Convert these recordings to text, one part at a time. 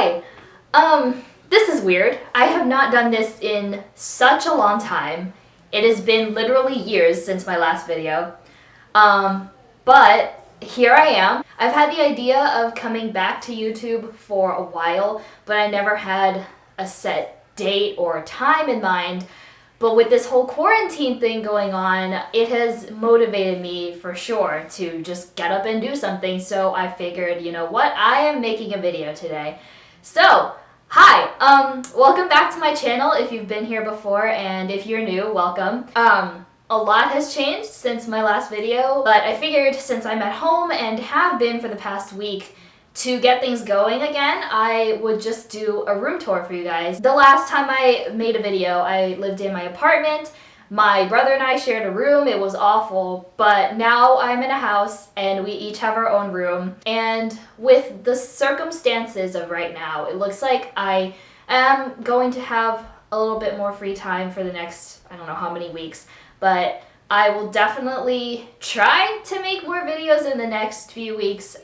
Hi! This is weird. I have not done this in such a long time. It has been literally years since my last video. But here I am. I've had the idea of coming back to YouTube for a while, but I never had a set date or time in mind. But with this whole quarantine thing going on, it has motivated me for sure to just get up and do something. So I figured, you know what? I am making a video today. So, hi, welcome back to my channel if you've been here before, and if you're new, welcome. A lot has changed since my last video, but I figured since I'm at home and have been for the past week, to get things going again, I would just do a room tour for you guys. The last time I made a video, I lived in my apartment. My brother and I shared a room. It was awful, but now I'm in a house and we each have our own room. And with the circumstances of right now, it looks like I am going to have a little bit more free time for the next, I don't know how many weeks, but I will definitely try to make more videos in the next few weeks,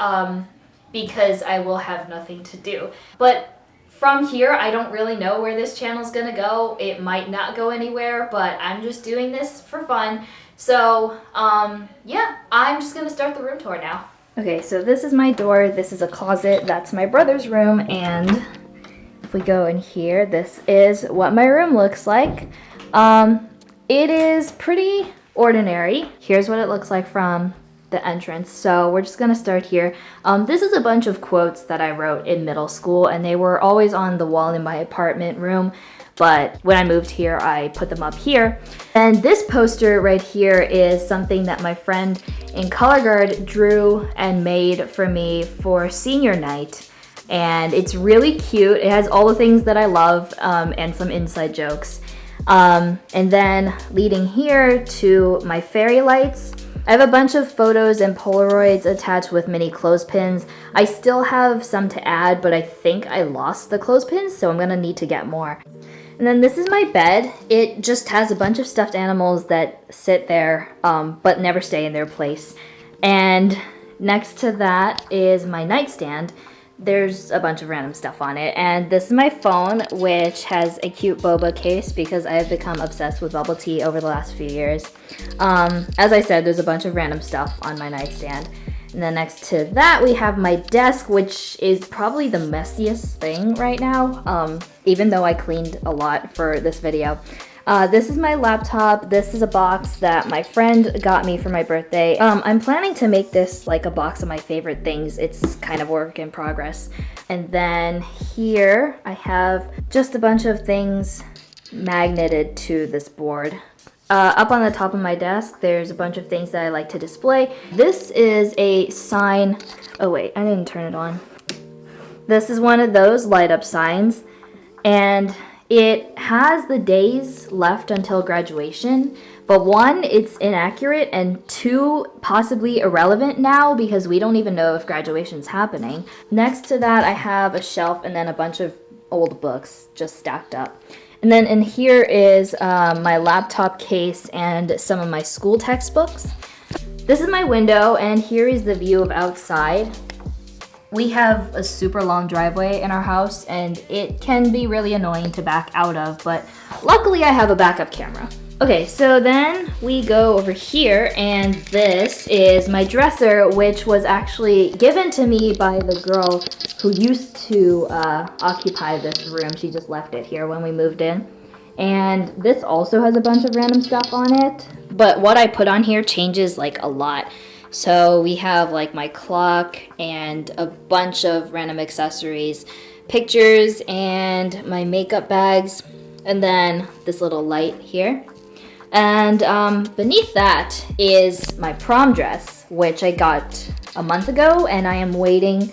because I will have nothing to do. But from here, I don't really know where this channel's gonna go. It might not go anywhere, but I'm just doing this for fun. So, yeah, I'm just gonna start the room tour now. Okay, so this is my door. This is a closet. That's my brother's room. And if we go in here, this is what my room looks like. It is pretty ordinary. Here's what it looks like from the entrance. So we're just gonna start here. This is a bunch of quotes that I wrote in middle school, and they were always on the wall in my apartment room, but when I moved here I put them up here. And this poster right here is something that my friend in color guard drew and made for me for senior night, and it's really cute. It has all the things that I love, and some inside jokes. And then leading here to my fairy lights, I have a bunch of photos and Polaroids attached with mini clothespins. I still have some to add, but I think I lost the clothespins, so I'm gonna need to get more. And then this is my bed. It just has a bunch of stuffed animals that sit there, but never stay in their place. And next to that is my nightstand. There's a bunch of random stuff on it. And this is my phone, which has a cute boba case because I have become obsessed with bubble tea over the last few years. As I said, there's a bunch of random stuff on my nightstand. And then next to that, we have my desk, which is probably the messiest thing right now, even though I cleaned a lot for this video. This is my laptop. This is a box that my friend got me for my birthday. I'm planning to make this like a box of my favorite things. It's kind of work in progress. And then here I have just a bunch of things magneted to this board. Up on the top of my desk, there's a bunch of things that I like to display. This is a sign. Oh wait, I didn't turn it on. This is one of those light up signs, and it has the days left until graduation, but one, it's inaccurate, and two, possibly irrelevant now because we don't even know if graduation's happening. Next to that, I have a shelf and then a bunch of old books just stacked up. And then in here is my laptop case and some of my school textbooks. This is my window, and here is the view of outside. We have a super long driveway in our house, and it can be really annoying to back out of, but luckily I have a backup camera. Okay, so then we go over here, and this is my dresser, which was actually given to me by the girl who used to occupy this room. She just left it here when we moved in. And this also has a bunch of random stuff on it, but what I put on here changes like a lot. So we have like my clock and a bunch of random accessories, pictures, and my makeup bags, and then this little light here. And beneath that is my prom dress, which I got a month ago, and I am waiting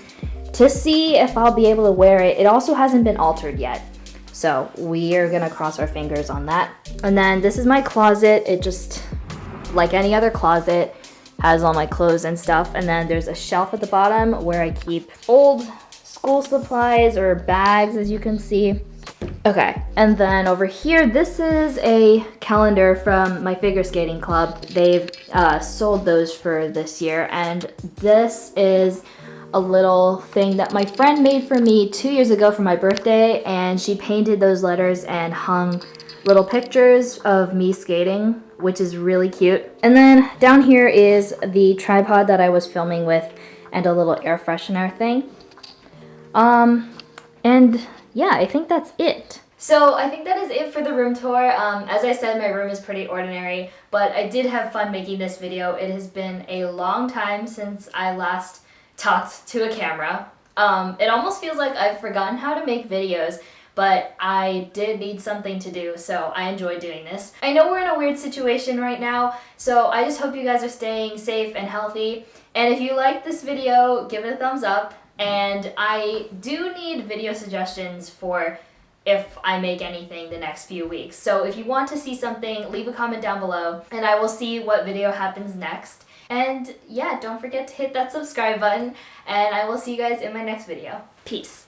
to see if I'll be able to wear it. It also hasn't been altered yet, so we are gonna cross our fingers on that. And then this is my closet. It just, like any other closet, has all my clothes and stuff. And then there's a shelf at the bottom where I keep old school supplies or bags, as you can see. Okay, and then over here, this is a calendar from my figure skating club. They've sold those for this year, and this is a little thing that my friend made for me 2 years ago for my birthday, and she painted those letters and hung little pictures of me skating, which is really cute. And then down here is the tripod that I was filming with and a little air freshener thing. And yeah, I think that's it. So I think that is it for the room tour. As I said, my room is pretty ordinary, but I did have fun making this video. It has been a long time since I last talked to a camera. It almost feels like I've forgotten how to make videos, but I did need something to do, so I enjoy doing this. I know we're in a weird situation right now, so I just hope you guys are staying safe and healthy. And if you like this video, give it a thumbs up. And I do need video suggestions for if I make anything the next few weeks. So if you want to see something, leave a comment down below and I will see what video happens next. And yeah, don't forget to hit that subscribe button and I will see you guys in my next video. Peace.